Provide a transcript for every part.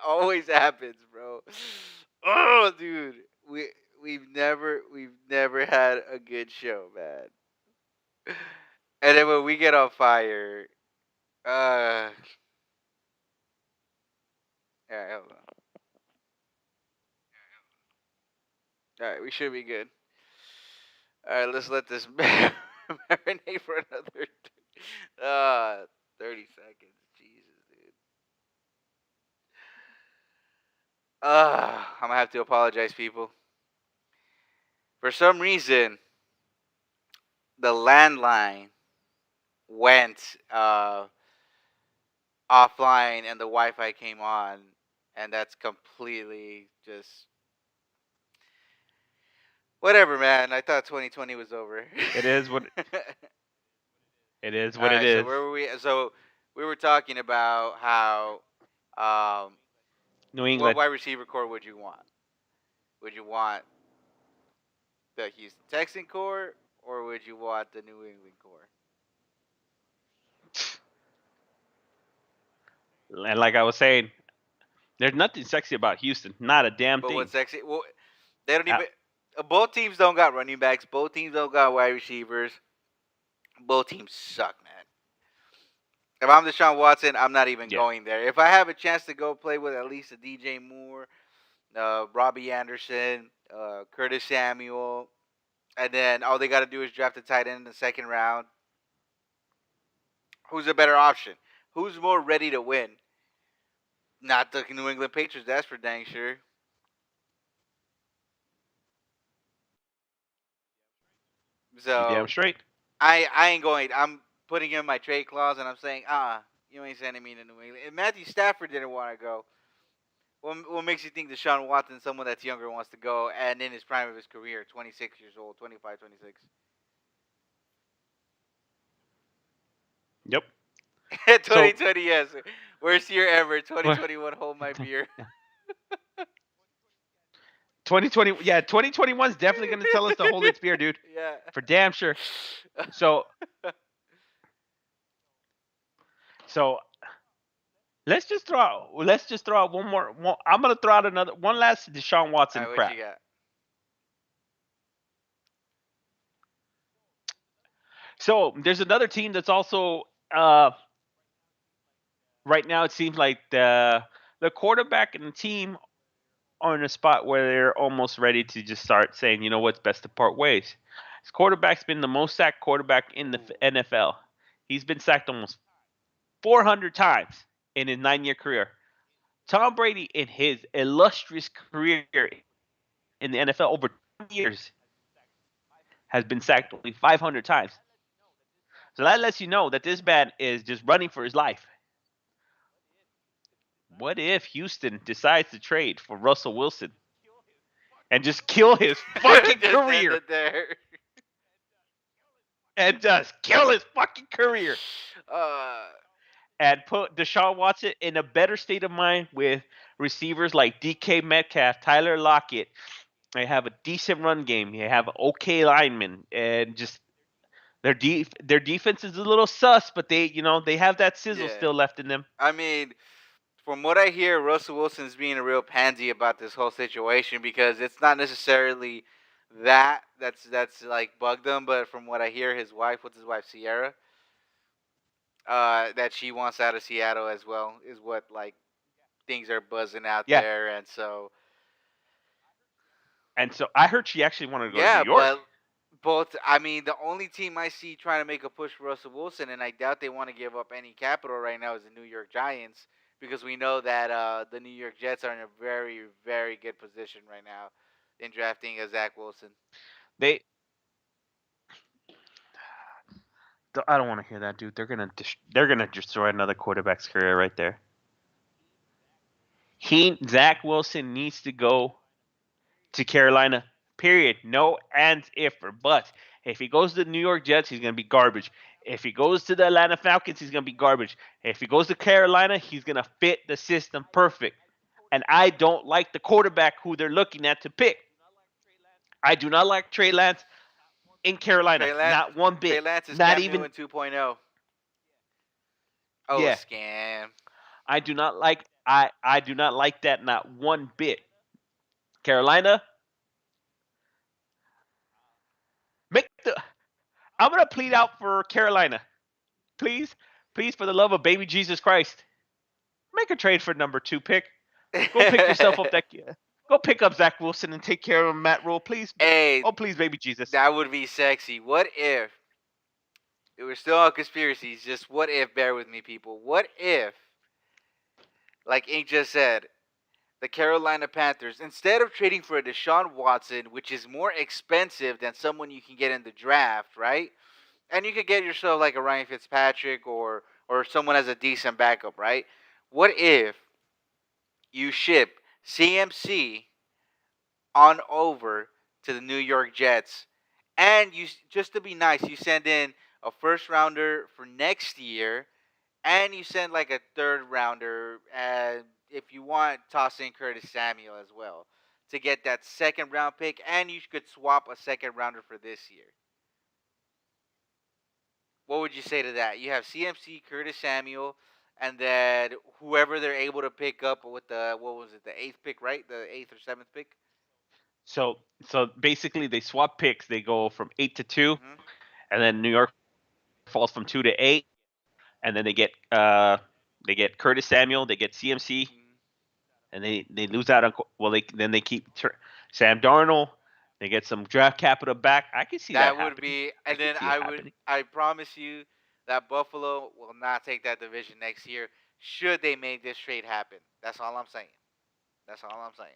always happens, bro. Oh, dude, we we've never had a good show, man. And then when we get on fire, all right, hold on. All right, we should be good. All right, let's let this marinate for another 30 seconds. Jesus, dude. I'm gonna have to apologize, people. For some reason, the landline went offline and the Wi-Fi came on, and that's completely just whatever, man. I thought 2020 was over. It is what it is. All What it right, so is. where were we? So we were talking about how, New what England. wide receiver core would you want? Would you want the Houston Texan core, or would you want the New England core? And like I was saying, there's nothing sexy about Houston. Not a damn But thing. what's sexy? Well, they don't Uh, even. Both teams don't got running backs. Both teams don't got wide receivers. Both teams suck, man. If I'm Deshaun Watson, I'm not even yeah. going there. If I have a chance to go play with at least a DJ Moore, Robbie Anderson, Curtis Samuel, and then all they got to do is draft a tight end in the second round, who's a better option? Who's more ready to win? Not the New England Patriots, that's for dang sure. You damn So straight. I ain't going. I'm putting in my trade clause, and I'm saying, you ain't sending me to New England. If Matthew Stafford didn't want to go, what makes you think Deshaun Watson, someone that's younger, wants to go and in his prime of his career, 26 years old, 25, 26? Yep. So 2020, yes. Worst year ever. 2021, hold my beer. 2020, yeah, 2021 is definitely going to tell us to hold its beer, dude, Yeah. for damn sure. So, so let's just throw out one more. I'm going to throw out one last Deshaun All Watson right, what crap. you got? So there's another team that's also uh, right now. It seems like the quarterback and the team are in a spot where they're almost ready to just start saying, you know what's best to part ways. His quarterback's been the most sacked quarterback in the Ooh. NFL. He's been sacked almost 400 times in his 9-year career. Tom Brady, in his illustrious career in the NFL over 20 years, has been sacked only 500 times. So that lets you know that this man is just running for his life. What if Houston decides to trade for Russell Wilson and just kill his fucking Just end career? it there. And just kill his fucking career Uh, and put Deshaun Watson in a better state of mind with receivers like DK Metcalf, Tyler Lockett. They have a decent run game. They have okay linemen, and just their defense is a little sus, but they have that sizzle yeah. still left in them. I mean, from what I hear, Russell Wilson's being a real pansy about this whole situation because it's not necessarily that's like bugged him, but from what I hear, his wife, what's his wife, Sierra, that she wants out of Seattle as well, is what like things are buzzing out Yeah, there, and so and so I heard she actually wanted to go to New yeah, York. but both. I mean, the only team I see trying to make a push for Russell Wilson, and I doubt they want to give up any capital right now, is the New York Giants because we know that the New York Jets are in a very, very good position right now in drafting a Zach Wilson. They, I don't want to hear that, dude. They're gonna destroy another quarterback's career right there. Zach Wilson needs to go to Carolina. Period. No ands, if, or buts. If he goes to the New York Jets, he's going to be garbage. If he goes to the Atlanta Falcons, he's going to be garbage. If he goes to Carolina, he's going to fit the system perfect. And I don't like the quarterback who they're looking at to pick. I do not like Trey Lance in Carolina. Trey Lance, Not one Trey bit. Lance is Not Cam even, Newton 2.0. Oh, yeah. scam. I do not like I do not like that, not one bit. Carolina, make the. I'm gonna plead out for Carolina. Please, please, for the love of baby Jesus Christ, make a trade for number 2 pick. Go pick yourself up that. Go pick up Zach Wilson and take care of Matt Rule, please. Hey, Oh, please, baby Jesus. that would be sexy. What if we're still on conspiracies? Just what if? Bear with me, people. What if, like Ink just said, the Carolina Panthers, instead of trading for a Deshaun Watson, which is more expensive than someone you can get in the draft, right? And you could get yourself like a Ryan Fitzpatrick or someone as a decent backup, right? What if you ship CMC on over to the New York Jets, and you, just to be nice, you send in a first rounder for next year, and you send like a third rounder, and if you want, toss in Curtis Samuel as well to get that second round pick, and you could swap a second rounder for this year. What would you say to that? You have CMC, Curtis Samuel, and then whoever they're able to pick up with the, what was it, the eighth pick, right? The eighth or seventh pick. So basically, they swap picks. They go from 8 to 2, Mm-hmm. and then New York falls from 2 to 8, and then they get Curtis Samuel, they get CMC, Mm-hmm. and they lose out on they keep Sam Darnold. They get some draft capital back. I can see that That would happening. be, I and can then see it happening. I promise you that Buffalo will not take that division next year. Should they make this trade happen? That's all I'm saying. That's all I'm saying.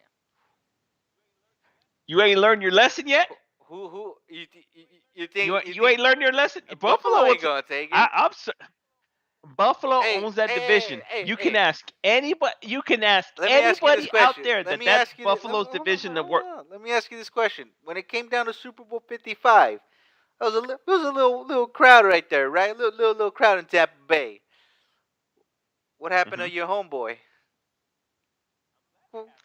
You ain't learned your lesson yet. Who you You think you you think ain't learned your lesson. Buffalo Buffalo, ain't gonna take I, it? I'm Buffalo Hey, owns that hey, hey, division. hey, You can hey. ask anybody. You can ask Let me ask you this anybody out question. there Let that me that's ask you. Buffalo's Hold on, division hold to on, hold work. on. Let me ask you this question. When it came down to Super Bowl 55, there was a little crowd right there, right? Little crowd in Tampa Bay. What happened to Hmm. your homeboy?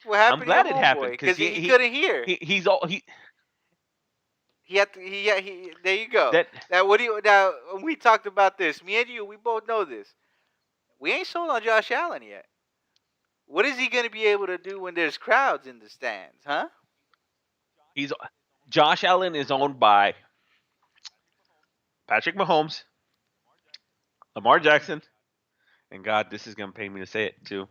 What I'm happened to your glad it happened homeboy? because Because he couldn't hear. he's all he He had to. He. There you go. that Now what do you? Now we talked about this. Me and you, we both know this. We ain't sold on Josh Allen yet. What is he gonna be able to do when there's crowds in the stands, huh? he's Josh Allen is owned by Patrick Mahomes, Lamar Jackson, and God, this is gonna pay me to say it too.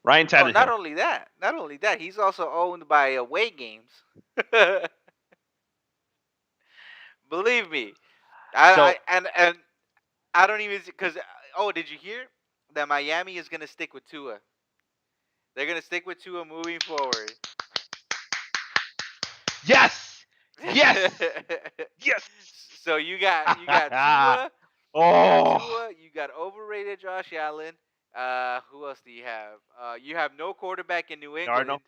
Ryan Oh, not Tannehill. only that. Not only that. He's also owned by away games. Believe me. So And I don't even because oh, did you hear that Miami is gonna stick with Tua? They're gonna stick with Tua moving forward. yes, yes, yes. So you got Tua, Oh, you got overrated Josh Allen. Who else do you have? You have no quarterback in New Darno. England.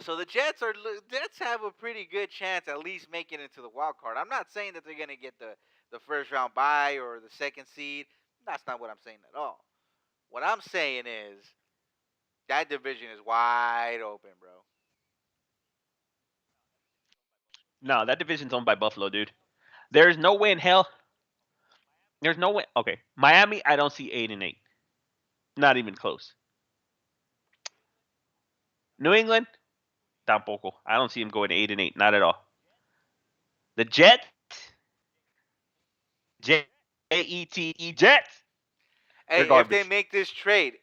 So the Jets have a pretty good chance at least making it to the wild card. I'm not saying that they're gonna get the first round bye or the second seed. That's not what I'm saying at all. What I'm saying is that division is wide open, bro. No, that division's owned by Buffalo, dude. There's no way in hell. There's no way. Okay, Miami, I don't see 8-8. Not even close. New England, tampoco. I don't see him going 8-8. Not at all. The Jets, Jets, Jets. They're Hey, garbage. if they make this trade,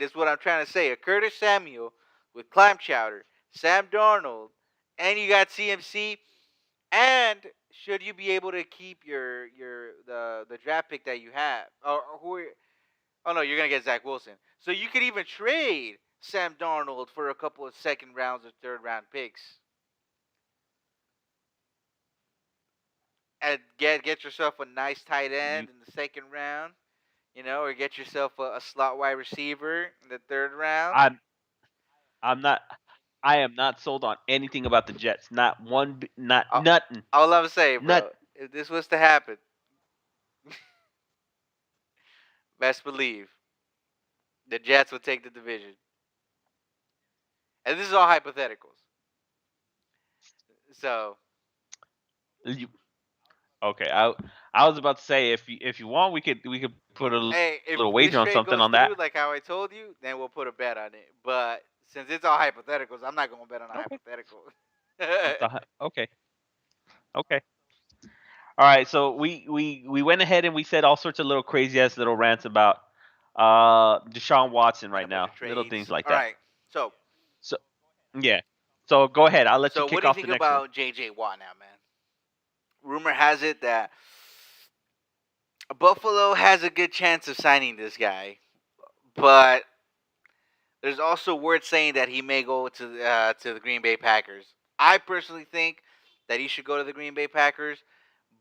is what I'm trying to say. A Curtis Samuel with Clam Chowder, Sam Darnold, and you got CMC. And should you be able to keep the draft pick that you have, or who? Oh no, you're gonna get Zach Wilson. So you could even trade Sam Darnold for a couple of second rounds or third round picks, and get yourself a nice tight You, end in the second round. Or get yourself a slot wide receiver in the third round. I'm, I'm not. I am not sold on anything about the Jets. Not one. Not All, nothing. all I'm saying, Not. bro, if this was to happen, best believe the Jets would take the division. And this is all hypotheticals. So You, Okay, I was about to say if you want we could put a Hey, if little this wager on trade something goes on through that. like how I told you, then we'll put a bet on it. But since it's all hypotheticals, I'm not gonna bet on a Okay. hypothetical. Okay. Okay. All right. So we went ahead and we said all sorts of little crazy ass little rants about Deshaun Watson and right a bunch now, of little trades. things like All that. right. So, So yeah. So go ahead. I'll let you what kick do you off the think next one. about J.J. Watt now, man? Rumor has it that Buffalo has a good chance of signing this guy, but there's also word saying that he may go to the Green Bay Packers. I personally think that he should go to the Green Bay Packers,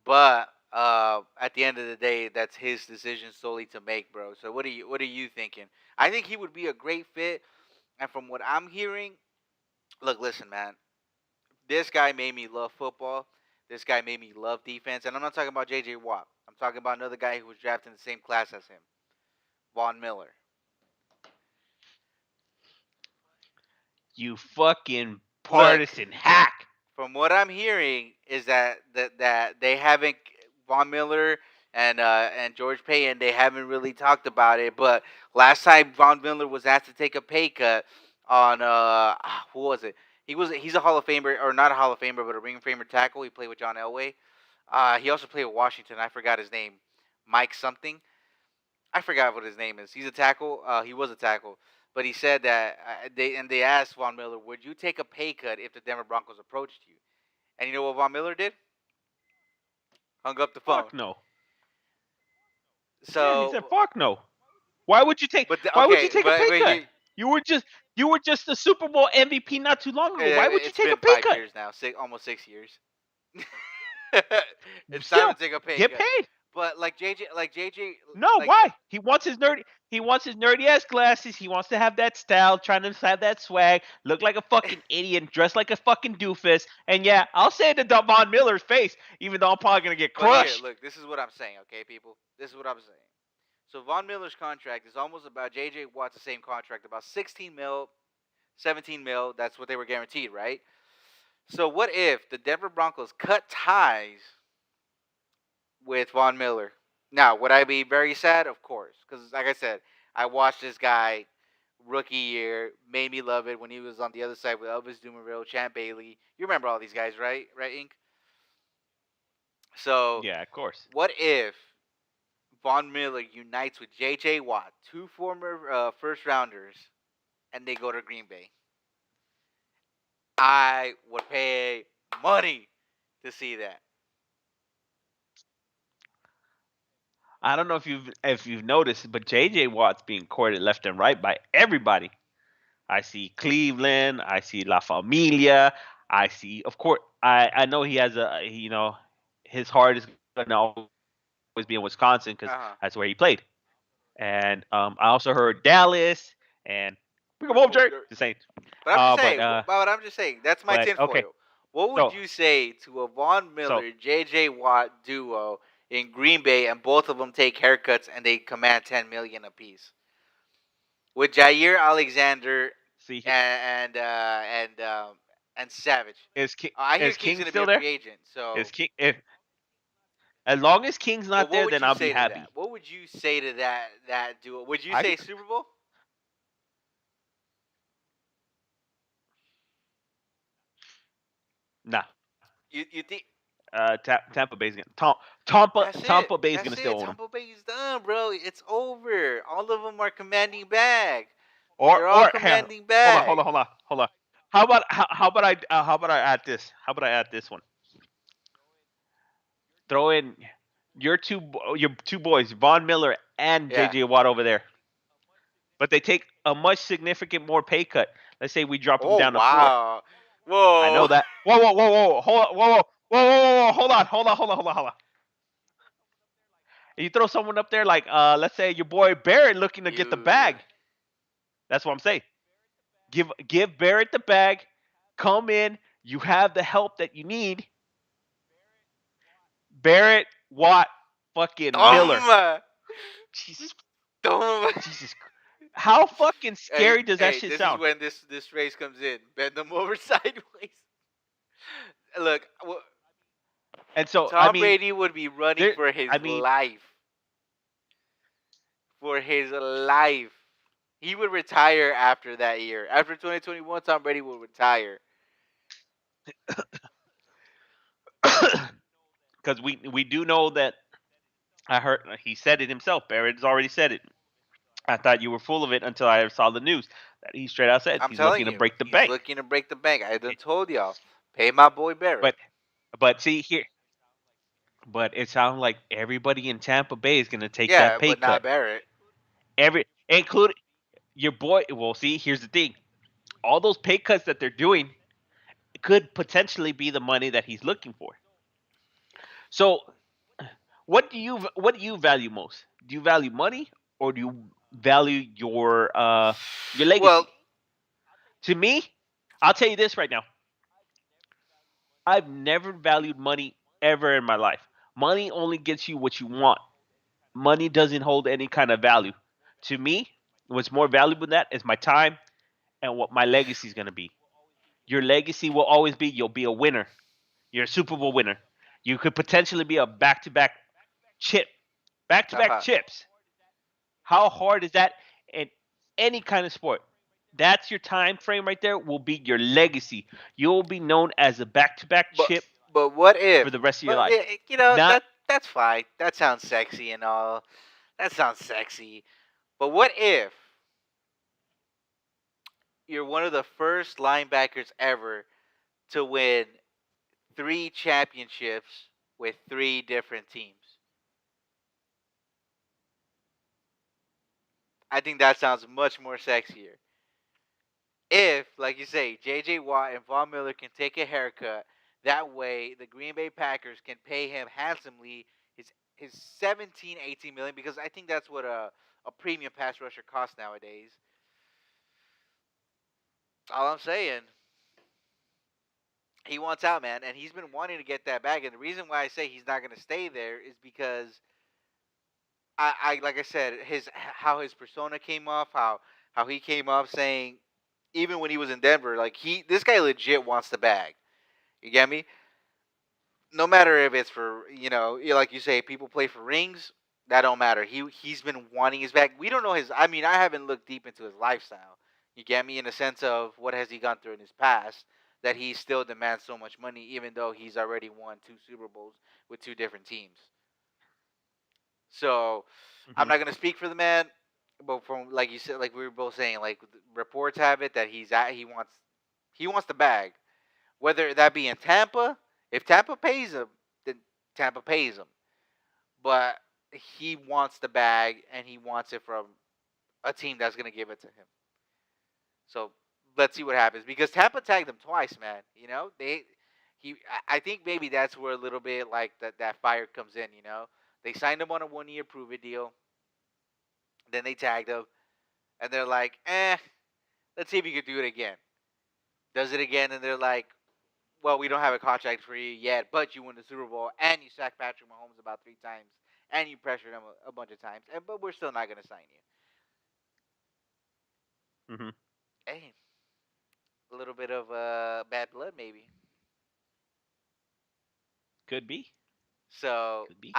but at the end of the day, that's his decision solely to make, bro. So what are you thinking? I think he would be a great fit, and from what I'm hearing, look, listen, man, this guy made me love football. This guy made me love defense, and I'm not talking about J.J. Watt. I'm talking about another guy who was drafted in the same class as him, Von Miller. You fucking Look, partisan hack. from what I'm hearing is that they haven't Von Miller and George Payton, they haven't really talked about it. But last time Von Miller was asked to take a pay cut on who was it? He's a Hall of Famer, or not a Hall of Famer, but a Ring of Famer tackle. He played with John Elway. He also played with Washington. I forgot his name, Mike something. I forgot what his name is. He's a tackle. He was a tackle, but he said that they asked Von Miller, "Would you take a pay cut if the Denver Broncos approached you?" And you know what Von Miller did? Hung up the phone. Fuck no. Yeah, he said So, fuck no. Why would you take why would you okay, take a pay but cut? You were just the Super Bowl MVP not too long ago. Why would you it's take a been pay 5 cut? years now, almost 6 years. It's time Still, to take a pay get cut. paid. But like JJ, No, like why? He wants his nerdy ass glasses. He wants to have that style, trying to have that swag, look like a fucking idiot, dress like a fucking doofus. And yeah, I'll say it to Von Miller's face, even though I'm probably gonna get but here, crushed. look, this is what I'm saying, okay, people. This is what I'm saying. So Von Miller's contract is almost about JJ Watt's the same contract, about 16 mil, 17 mil. That's what they were guaranteed, right? So what if the Denver Broncos cut ties with Von Miller? Now, would I be very sad? Of course, because like I said, I watched this guy rookie year, made me love it when he was on the other side with Elvis Dumervil, Champ Bailey. You remember all these guys, right? Right, Inc. So, Yeah, of course. what if Von Miller unites with J.J. Watt, two former first rounders, and they go to Green Bay? I would pay money to see that. I don't know if you've noticed, but JJ Watt's being courted left and right by everybody. I see Cleveland. I see La Familia. I see, of course, I know he has his heart is gonna always be in Wisconsin because Uh huh. that's where he played. And I also heard Dallas and bring him Bring him home, home, Jerry. Jerry. Just saying. But I'm just But saying. But I'm just saying. That's my okay. tinfoil. What would So you say to a Von so Miller, J.J. Watt duo in Green Bay, and both of them take haircuts and they command 10 million apiece? With Jair Alexander see, and Savage. I hear is King's King gonna be still a there? free agent. Is So, King if as long as King's but not what there, would then you I'll be say to that? happy. What would you say to that duo? Would you I say could, Super Bowl? nah. You think Tampa Bay's gonna Tampa that's it? Tampa Bay's gonna That's still it. own him. Tampa Bay's done, bro. It's over. All of them are commanding bag. Or They're all or here, commanding bag. hold on. How about I add this? How about I add this one? Throw in your two boys, Von Miller and Yeah. JJ Watt over there. But they take a much significant more pay cut. Let's say we drop them Oh down to 4. wow. I know Whoa. that. Whoa, hold on, whoa, hold on. You throw someone up there like let's say your boy Barrett looking to get the You. bag. That's what I'm saying. Give Barrett the bag. Come in. You have the help that you need. Barrett, Watt, fucking Miller. Toma. Jesus, Toma. Jesus. How fucking Hey, scary does that hey, shit this is sound? when this race comes in. Bend them over sideways. Look, And so, I Tom mean, Brady would be running there. for his I mean, life. For his life. He would retire after that year. After 2021, Tom Brady will retire. because we do know that I heard he said it himself. Barrett's already said it. I thought you were full of it until I saw the news that he straight out said I'm he's telling looking to you, break the he's bank. looking to break the bank. I done told y'all. Pay my boy Barrett. But see here, but it sounds like everybody in Tampa Bay is going to take that Yeah, pay but cut. not Barrett. Every including your boy. Well, see, here's the thing: all those pay cuts that they're doing could potentially be the money that he's looking for. So, what do you value most? Do you value money or do you value your Well, legacy? To me, I'll tell you this right now. I've never valued money ever in my life. Money only gets you what you want. Money doesn't hold any kind of value. To me, what's more valuable than that is my time and what my legacy is going to be. Your legacy will always be you'll be a winner. You're a Super Bowl winner. You could potentially be a chip, back to back uh-huh. chips. How hard is that in any kind of sport? That's your time frame right there. Will be your legacy. You will be known as a back to back But chip but what if? for the rest of your But life. Not that's fine. That sounds sexy and all. That sounds sexy. But what if you're one of the first linebackers ever to win 3 championships with 3 different teams? I think that sounds much more sexier. If, like you say, J.J. Watt and Von Miller can take a haircut, that way the Green Bay Packers can pay him handsomely his 17, 18 million, because I think that's what a premium pass rusher costs nowadays. All I'm saying, he wants out, man, and he's been wanting to get that bag. And the reason why I say he's not going to stay there is because I like I said, his how his persona came off, how he came off saying even when he was in Denver, like this guy legit wants the bag. You get me? No matter if it's for like you say, people play for rings. That don't matter. He's been wanting his bag. We don't know his. I mean, I haven't looked deep into his lifestyle. You get me in the sense of what has he gone through in his past that he still demands so much money, even though he's already won 2 Super Bowls with 2 different teams. So I'm mhm. not gonna speak for the man, but from like you said, like we were both saying, like reports have it that he wants the bag, whether that be in Tampa. If Tampa pays him, then Tampa pays him. But he wants the bag and he wants it from a team that's gonna give it to him. So let's see what happens because Tampa tagged him twice, man. I think maybe that's where a little bit like that fire comes in. They signed him on a 1 year prove it deal. Then they tagged him, and they're like, let's see if you could do it again. Does it again, and they're like, well, we don't have a contract for you yet, but you won the Super Bowl and you sacked Patrick Mahomes about 3 times and you pressured him a bunch of times, but we're still not going to sign you. Mhm. Hey, a little bit of bad blood, maybe. Could be. So Could be.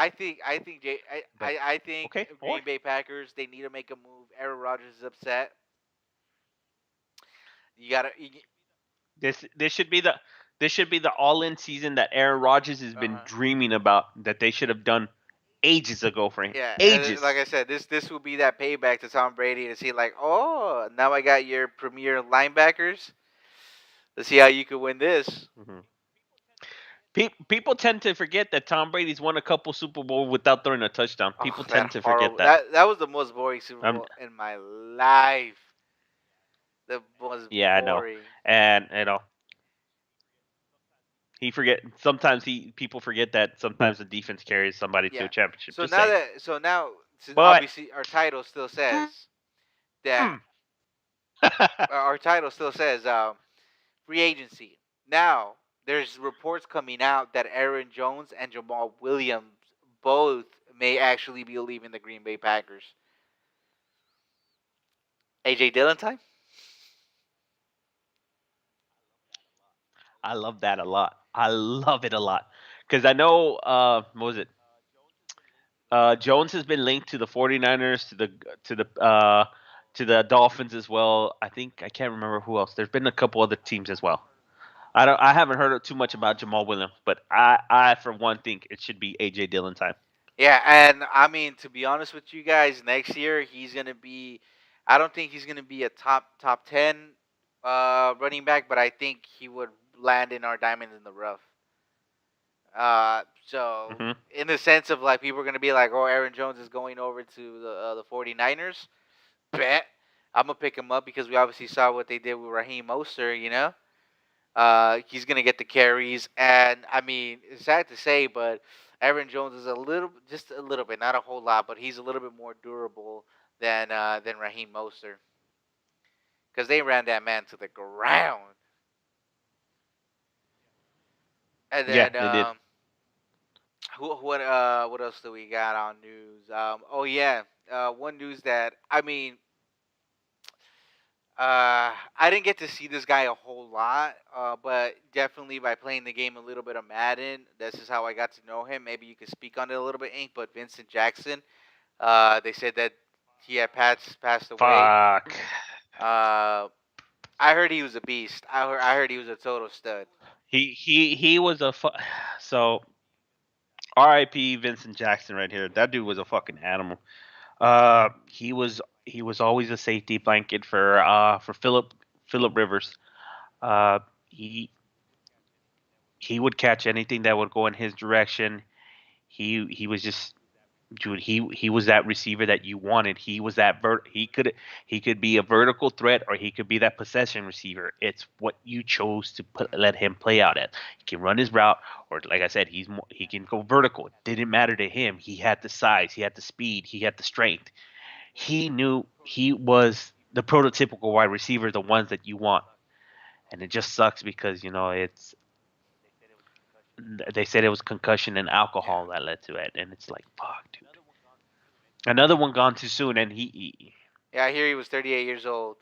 But I think okay, or Green Bay Packers, they need to make a move. Aaron Rodgers is upset. You gotta. this should be the all in season that Aaron Rodgers has been Uh, dreaming about that they should have done ages ago for him. yeah, and like Ages. I said, this will be that payback to Tom Brady to see like, oh, now I got your premier linebackers. Let's see how you could win this. Mhm. People tend to forget that Tom Brady's won a couple Super Bowl without throwing a touchdown. Oh, People that tend to forget horrible. that. That was the most boring Super Um, Bowl in my life. The most yeah, I know, boring. and he forget sometimes he people forget that sometimes the defense carries somebody to Yeah. a championship. So Just now saying, that so now but obviously our title still says that our title still says free agency. Now there's reports coming out that Aaron Jones and Jamal Williams both may actually be leaving the Green Bay Packers. AJ Dillon time? I love that a lot. I love it a lot because I know what was it? Jones has been linked to the 49ers, to the to the Dolphins as well. I think I can't remember who else. There's been a couple other teams as well. I haven't heard too much about Jamal Williams, but I for one think it should be AJ Dillon time. Yeah, and I mean to be honest with you guys, next year he's gonna be. I don't think he's gonna be a top 10 running back, but I think he would land in our diamond in the rough. So Hmm. in the sense of like people are gonna be like, oh, Aaron Jones is going over to the 49ers. Bet I'm gonna pick him up because we obviously saw what they did with Raheem Mostert. He's gonna get the carries, and I mean, it's sad to say, but Aaron Jones is just a little bit, not a whole lot, but he's a little bit more durable than Raheem Mostert because they ran that man to the ground. And Yeah, then they did. what else do we got on news? Oh yeah, one news that I mean, I didn't get to see this guy a whole lot, but definitely by playing the game a little bit of Madden, this is how I got to know him. Maybe you could speak on it a little bit, Ink. But Vincent Jackson, they said that he had passed away. Fuck. Uh, I heard he was a beast. I heard he was a total stud. He was a so R.I.P. Vincent Jackson right here. That dude was a fucking animal. He was always a safety blanket for Philip Rivers. Uh, he he would catch anything that would go in his direction. He was just dude. He was that receiver that you wanted. He was that he could be a vertical threat or he could be that possession receiver. It's what you chose to let him play out at. He can run his route, or like I said, he can go vertical. It didn't matter to him. He had the size, he had the speed, he had the strength. He knew he was the prototypical wide receiver, the ones that you want. And it just sucks because it's they said it was concussion and Yeah. alcohol that led to it, and it's like fuck, dude. Another one gone too soon, and Yeah, I hear he was 38 years old.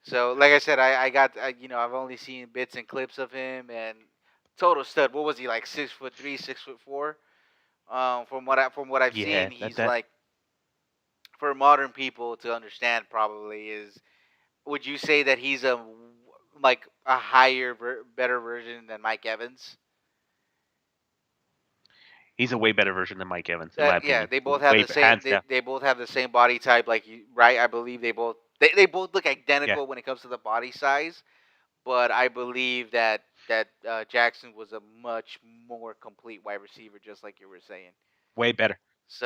So, like I said, I've only seen bits and clips of him, and total stud. What was he like? 6'3", 6'4"? From what I've yeah, seen, that he's that like for modern people to understand. Probably is. Would you say that he's a higher, better version than Mike Evans? he's a way better version than Mike Evans, in my Yeah, opinion. they both have Way the same. hands They, down. they both have the same body type, like you, right? I believe they both look Yeah, identical when it comes to the body size. But I believe that Jackson was a much more complete wide receiver, just like you were saying. way better.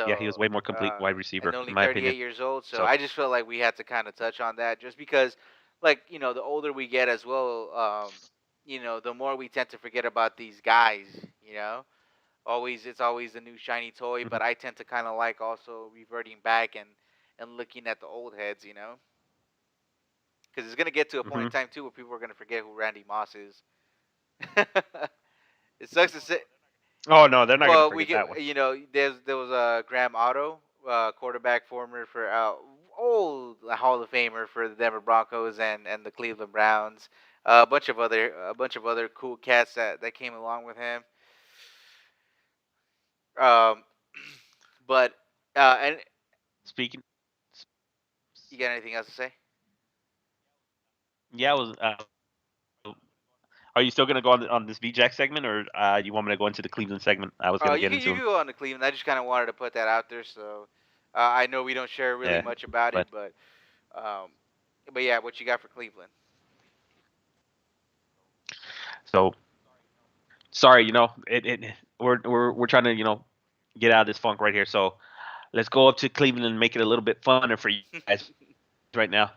Yeah, he was So, way more complete uh, wide and receiver, only in my opinion. 38 years old. So So, I just felt like we had to kind of touch on that, just because, like the older we get as well, the more we tend to forget about these guys. It's always the new shiny toy, mhm, but I tend to kind of like also reverting back and looking at the old heads, because it's gonna get to a point in mhm. time too where people are gonna forget who Randy Moss is. It sucks to say. Oh no, they're not gonna Well, we forget get that one. there was a Graham Otto, quarterback former for old Hall of Famer for the Denver Broncos and the Cleveland Browns. A bunch of other cool cats that came along with him. Um, but and Speaking, you got anything else to say? yeah, I was. Are you still gonna go on this VJack segment, or you want me to go into the Cleveland segment? I was gonna You get can into you him. can go on to Cleveland. I just kind of wanted to put that out there, so I know we don't share really Yeah, much about it, but um, but yeah, what you got for Cleveland? so sorry. We're trying to get out of this funk right here. So let's go up to Cleveland and make it a little bit funner for you guys right now.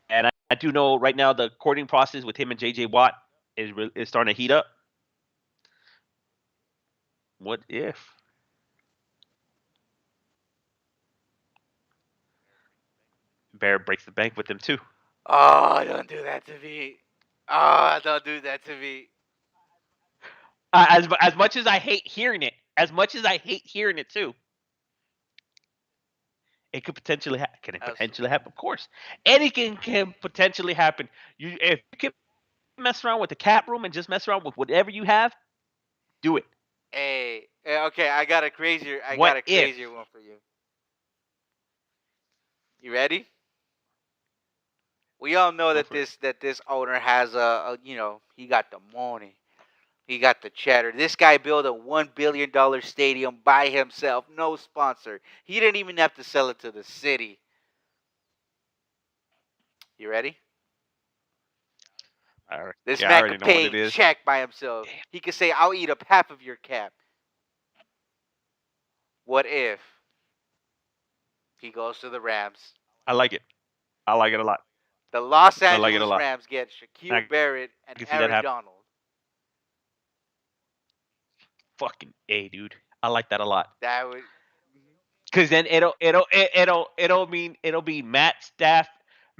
And I do know right now the courting process with him and JJ Watt is starting to heat up. What if Bear breaks the bank with him too? Oh, don't do that to me. Oh, don't do that to me. As much as I hate hearing it, as much as I hate hearing it too, it could potentially happen. Can it potentially Absolutely. happen? Of course, anything can potentially happen. If you can mess around with the cap room and just mess around with whatever you have, do it. Hey, okay, I got a crazier. I got What a if? crazier one for you. You ready? We all know Go that for it. this owner has he got the money. He got the cheddar. This guy built a $1 billion stadium by himself, no sponsor. He didn't even have to sell it to the city. You ready? This Yeah, I man already could know what pay it in is. check by himself. Damn. He could say, "I'll eat up half of your cap." What if he goes to the Rams? I like it. I like it a lot. The Los I like it a Angeles lot. Rams get I Shaquille Barrett and can see that Aaron happen. Donald. Fucking A, dude. I like that a lot. That would. Cause then it'll be Matt Staff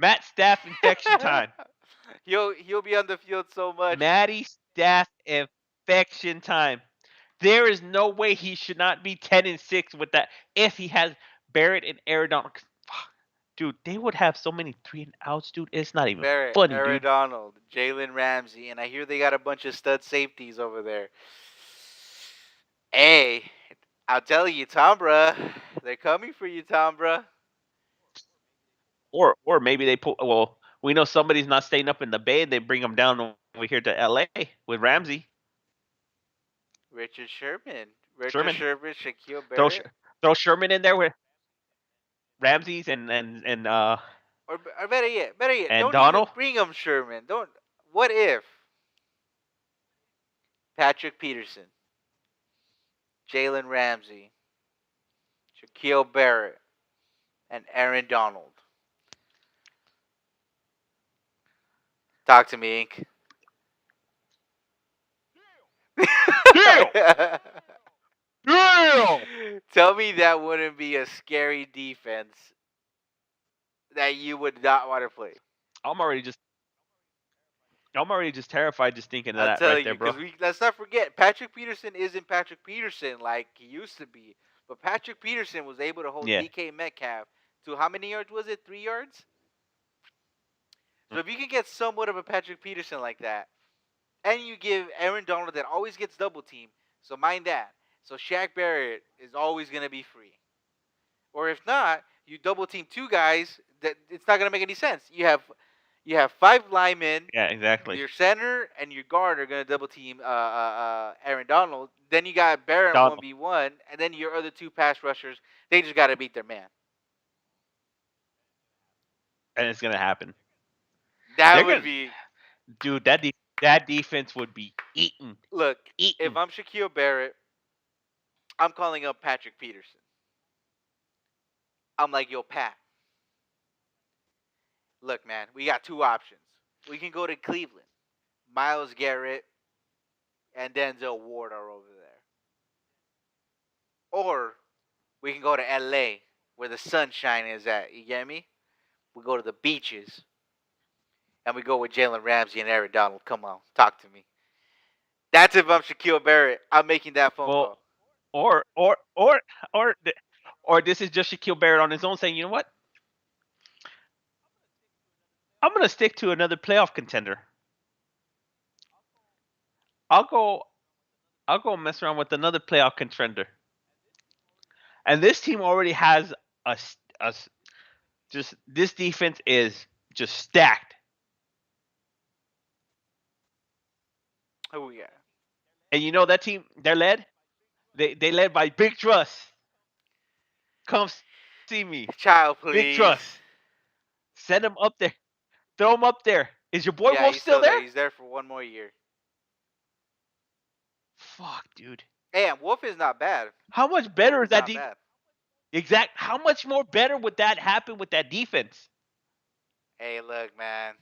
infection time. He'll be on the field so much. Matty Staff infection time. There is no way he should not be 10-6 with that if he has Barrett and Arizona. Dude, they would have so many 3-and-outs, dude. It's not even Barrett, funny, Aaron dude. Donald, Jalen Ramsey, and I hear they got a bunch of stud safeties over there. Hey, I'll tell you, Tombra, they're coming for you, Tombra. Or maybe they put. Well, we know somebody's not staying up in the Bay. They bring him down over here to L.A. with Ramsey Richard Sherman, Richard Sherman. Sherman, Shaquille Throw Barrett, throw Sherman in there with Ramsey's or better yet, and don't even Donald. bring him Sherman. Don't. What if Patrick Peterson, Jalen Ramsey, Shaquille Barrett, and Aaron Donald? Talk to me, Ink. Damn! Damn! Tell me that wouldn't be a scary defense that you would not want to play. I'm already just I'm already just terrified just thinking of I'm that right telling there, you, bro. because we let's not forget Patrick Peterson isn't Patrick Peterson like he used to be. But Patrick Peterson was able to hold Yeah. DK Metcalf to how many yards was it? 3 yards? So if you can get somewhat of a Patrick Peterson like that, and you give Aaron Donald that always gets double teamed, so mind that. So Shaq Barrett is always gonna be free. Or if not, you double team two guys. That it's not gonna make any sense. You have five linemen. Yeah, exactly. Your center and your guard are gonna double team Aaron Donald. Then you got Barrett Donald. 1v1, and then your other two pass rushers, they just gotta beat their man. And it's gonna happen. That They're would gonna, be dude. That defense would be eaten. look. If Eaten. I'm Shaquille Barrett, I'm calling up Patrick Peterson. I'm like, yo, Pat. Look, man, we got two options. We can go to Cleveland. Myles Garrett and Denzel Ward are over there. Or we can go to LA where the sunshine is at. You get me? We go to the beaches. And we go with Jalen Ramsey and Aaron Donald. Come on, talk to me. That's if I'm Shaquille Barrett. I'm making that phone Well, call. or or this is just Shaquille Barrett on his own saying, you know what? I'm gonna stick to another playoff contender. I'll go. I'll go mess around with another playoff contender. And this team already has a just this defense is just stacked. Oh yeah. And you know that team, they're led. They led by Big Trust. Come see me, Child, Big please. Trust. Send him up there. Throw him up there. Is your boy Yeah, Wolf he's still there? He's there for one more year. Fuck, dude. Hey, and Wolf is not bad. How much better is that Not bad. Exact. How much more better would that happen with that defense? Hey, look, man.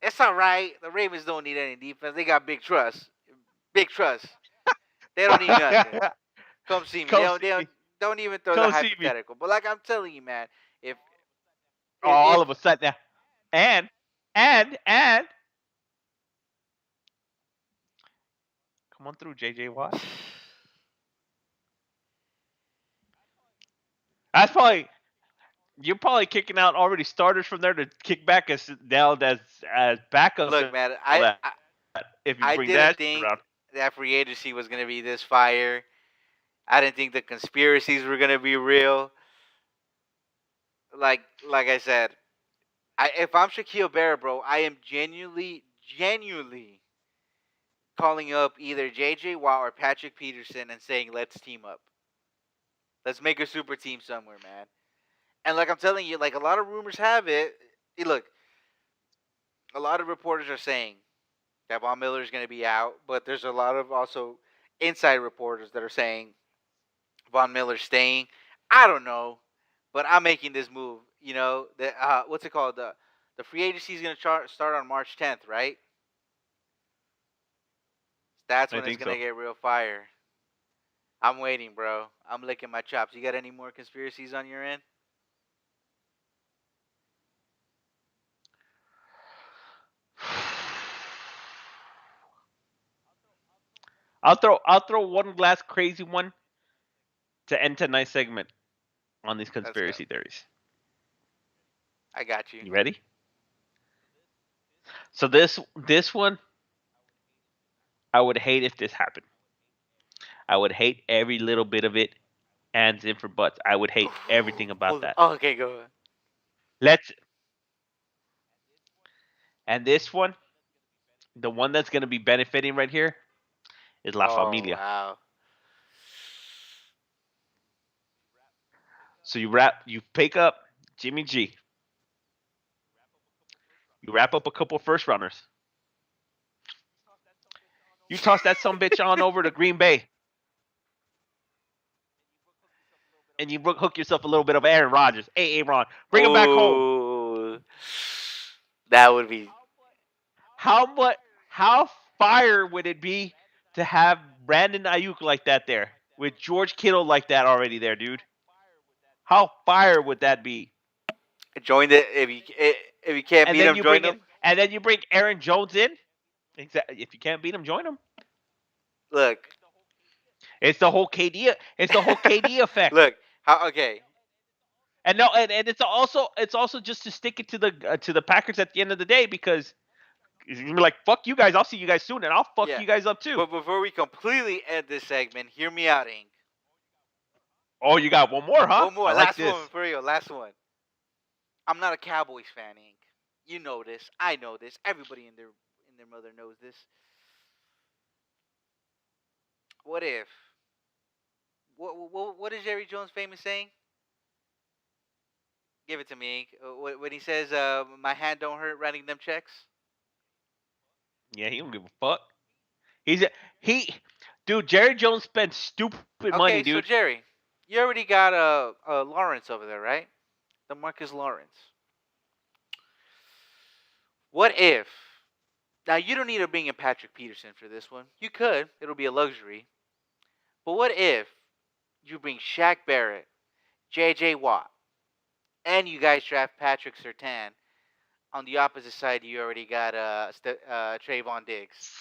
It's all right. The Ravens don't need any defense. They got Big Trust. Big Trust. They don't need nothing. Come see me. Don't even throw the Come see me. hypothetical. But like I'm telling you, man, if all of a sudden now, and come on through, JJ Watt. That's probably you're probably kicking out already starters from there to kick back as now as backups. look, man, if you I bring didn't that think around. that free agency was gonna be this fire. I didn't think the conspiracies were gonna be real. Like I said, if I'm Shaquille Barrett, bro, I am genuinely calling up either J.J. Watt or Patrick Peterson and saying, let's team up. Let's make a super team somewhere, man. And like I'm telling you, like a lot of rumors have it. Look, a lot of reporters are saying that Von Miller is going to be out, but there's a lot of also inside reporters that are saying Von Miller's staying. I don't know, but I'm making this move. You know, what's it called? The free agency is going to start on March 10th, right? That's I when it's think going to so. get real fire. I'm waiting, bro. I'm licking my chops. You got any more conspiracies on your end? I'll throw one last crazy one to end tonight's segment on these Let's go. conspiracy theories. I got you. You ready? So this one, I would hate if this happened. I would hate every little bit of it, ands in for butts. I would hate everything about Hold on. that. Oh, okay, go ahead. Let's and this one, the one that's gonna be benefiting right here is La Oh, Familia. wow. So you pick up Jimmy G. You wrap up a couple first runners. You toss that some bitch on over to Green Bay, and you hook yourself a little bit of Aaron Rodgers. Hey, Aaron, bring him back home. Oh, that would be. How much? How fire would it be to have Brandon Ayuk like that there with George Kittle like that already there, dude? How fire would that be? Join it if you can't And beat then them. you Join bring them. it, and then you bring Aaron Jones in. Exactly. If you can't beat him, join him. Look, It's the whole KD. It's the whole KD effect. look. How? Okay, And no, and it's also just to stick it to the Packers at the end of the day because you're gonna be like, fuck you guys, I'll see you guys soon, and I'll fuck yeah. you guys up too. But before we completely end this segment, hear me out, Ink. Oh, you got one more, huh? One more, I like last this. one for real, last one. I'm not a Cowboys fan, Ink. You know this. I know this. Everybody in their mother knows this. What if? What is Jerry Jones famous saying? Give it to me, Ink. When he says, "My hand don't hurt writing them checks." Yeah, he don't give a fuck. He's a, he, dude. Jerry Jones spent stupid money, Okay, so dude. Jerry, you already got Lawrence over there, right? The Marcus Lawrence. What if? Now you don't need to bring in Patrick Peterson for this one. You could. It'll be a luxury. But what if you bring Shaq Barrett, J.J. Watt, and you guys draft Patrick Surtain? On the opposite side, you already got Trayvon Diggs.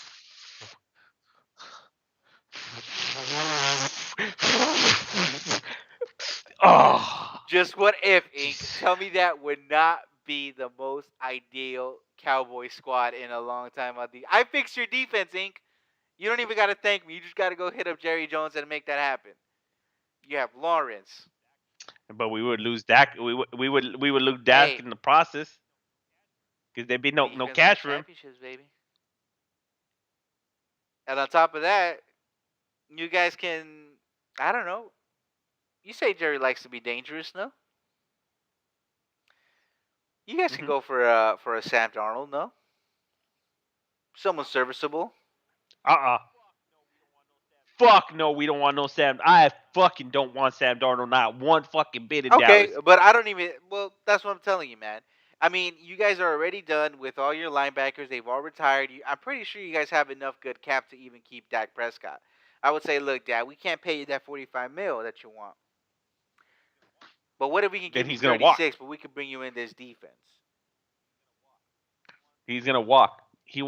Oh, Just what if, Inc. Tell me that would not be the most ideal Cowboy squad in a long time. I fixed your defense, Inc. You don't even got to thank me. You just got to go hit up Jerry Jones and make that happen. You have Lawrence. but we would lose Dak. We would lose Dak Hey, in the process because there'd be no defense wins cash for him. championships, baby. And on top of that, you guys can. I don't know. You say Jerry likes to be dangerous, no? You guys can Mm-hmm. go for a Sam Darnold, no? Someone serviceable. Uh-uh. Fuck no, we don't want no Sam. I fucking don't want Sam Darnold not one fucking bit in Okay, Dallas. but I don't even. Well, that's what I'm telling you, man. I mean, you guys are already done with all your linebackers. They've all retired. I'm pretty sure you guys have enough good cap to even keep Dak Prescott. I would say, look, Dad, we can't pay you that 45 mil that you want. But what if we can Then give you he's gonna walk. 36, but we could bring you in this defense? He's gonna walk. He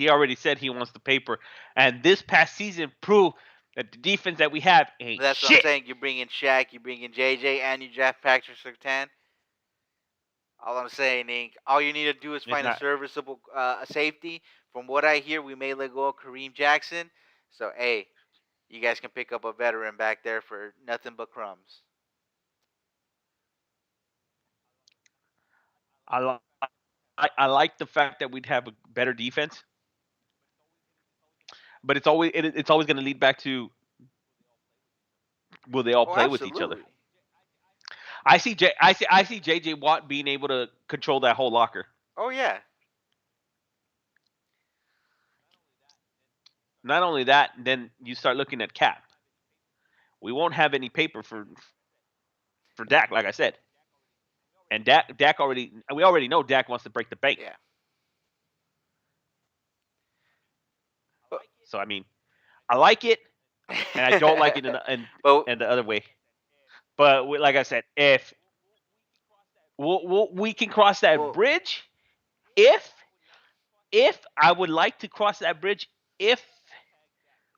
already said he wants the paper, and this past season proved that the defense that we have ain't That's what I'm shit. saying. You bring in Shaq, you bring in JJ, and you draft Patrick Surtain. All I'm saying, Ink, all you need to do is It's find a not. serviceable safety. From what I hear, we may let go of Kareem Jackson. So hey, you guys can pick up a veteran back there for nothing but crumbs. I like I like the fact that we'd have a better defense, but it's always going to lead back to will they all Oh, play with each other? absolutely. I see JJ Watt being able to control that whole locker. Oh yeah. Not only that, then you start looking at cap. We won't have any paper for Dak, like I said, and Dak we already know Dak wants to break the bank. Yeah. So I mean, I like it, and I don't like it but in the other way. But like I said, if we can cross that well, bridge, if I would like to cross that bridge, if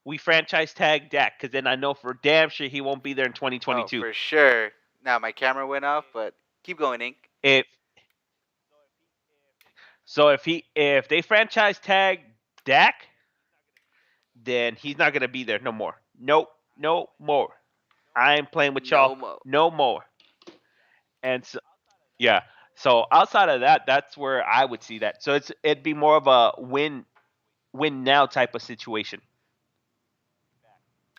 we franchise tag Dak, because then I know for damn sure he won't be there in oh, 2022. for sure. Now my camera went off, but keep going, Ink. If if they franchise tag Dak, then he's not gonna be there no more. Nope, no more. I ain't playing with y'all no more. And so, yeah. So outside of that, that's where I would see that. So it'd be more of a win now type of situation.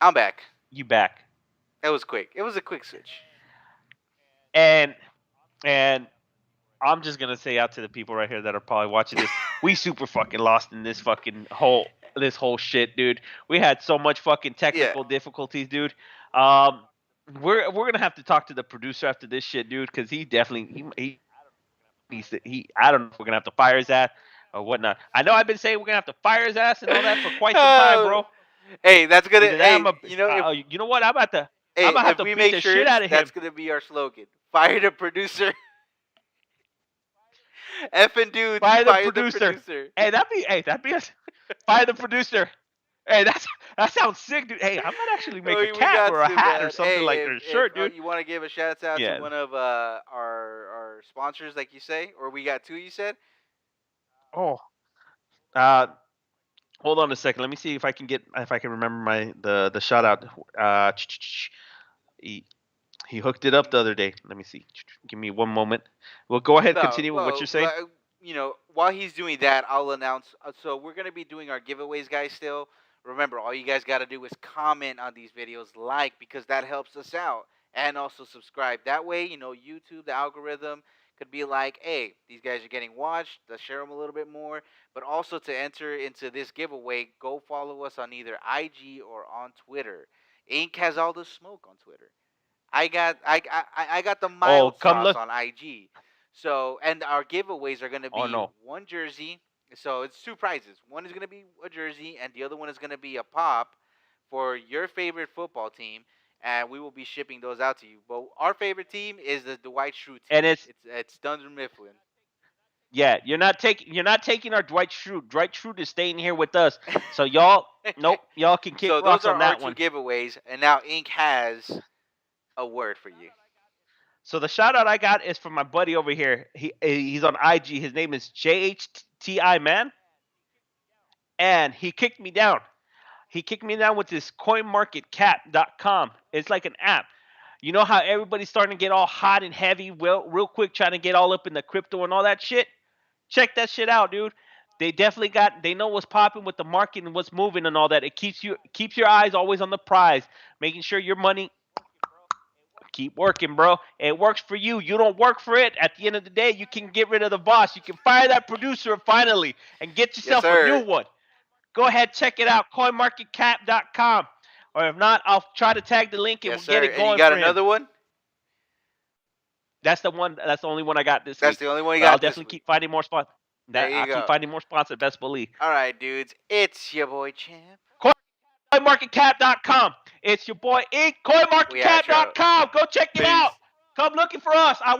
I'm back. You back. That was quick. It was a quick switch. And I'm just gonna say out to the people right here that are probably watching this, we super fucking lost in this whole shit, dude. We had so much fucking technical difficulties, dude. We're gonna have to talk to the producer after this shit, dude, because he definitely I don't know if we're gonna have to fire his ass or whatnot. I know I've been saying we're gonna have to fire his ass and all that for quite some time, bro. Hey, that's gonna. Hey, you know what? I'm about to if to we beat make the shirts, shit out of him. that's gonna be our slogan. Fire the producer. Effing dude, fire the producer. Hey, that'd be us. Fire the producer. Hey, that sounds sick, dude. Hey, I might actually make a cap or a hat or something like or a shirt, dude. You want to give a shout out to one of our sponsors, like you say, or we got two, you said? Oh, hold on a second. Let me see if I can remember the shout out. He hooked it up the other day. Let me see. Give me one moment. Well, go ahead. Continue with what you're saying. While he's doing that, I'll announce. So we're gonna be doing our giveaways, guys. Still, remember, all you guys got to do is comment on these videos, because that helps us out, and also subscribe. That way, YouTube, the algorithm could be like, hey, these guys are getting watched. Let's share them a little bit more. But also to enter into this giveaway, go follow us on either IG or on Twitter. Ink has all the smoke on Twitter. I got the mild sauce on IG. So, and our giveaways are going to be one jersey. So it's two prizes. One is going to be a jersey, and the other one is going to be a pop for your favorite football team. And we will be shipping those out to you. But our favorite team is the Dwight Schrute team. And it's Dunder Mifflin. Yeah, you're not taking our Dwight Schrute. Dwight Schrute is staying here with us. So y'all, nope, y'all can kick rocks on that one. So those are our two giveaways, and now Ink has a word for you. So the shout out I got is from my buddy over here. He's on IG. His name is JHTI Man, and he kicked me down. He kicked me down with this CoinMarketCap.com. It's like an app. You know how everybody's starting to get all hot and heavy, real quick, trying to get all up in the crypto and all that shit? Check that shit out, dude. They definitely they know what's popping with the market and what's moving and all that. It keeps your eyes always on the prize, making sure your money keep working, bro. It works for you. You don't work for it. At the end of the day, you can get rid of the boss. You can fire that producer finally and get yourself a new one. Go ahead, check it out, CoinMarketCap.com. Or if not, I'll try to tag the link and we'll get it going. And you got another one? That's the one. That's the only one I got this week. That's the only one you got. I'll definitely keep finding more spots. I'll keep finding more spots at best believe. All right, dudes. It's your boy Champ. CoinMarketCap.com. It's your boy Ink. CoinMarketCap.com. Go check it out. Come looking for us.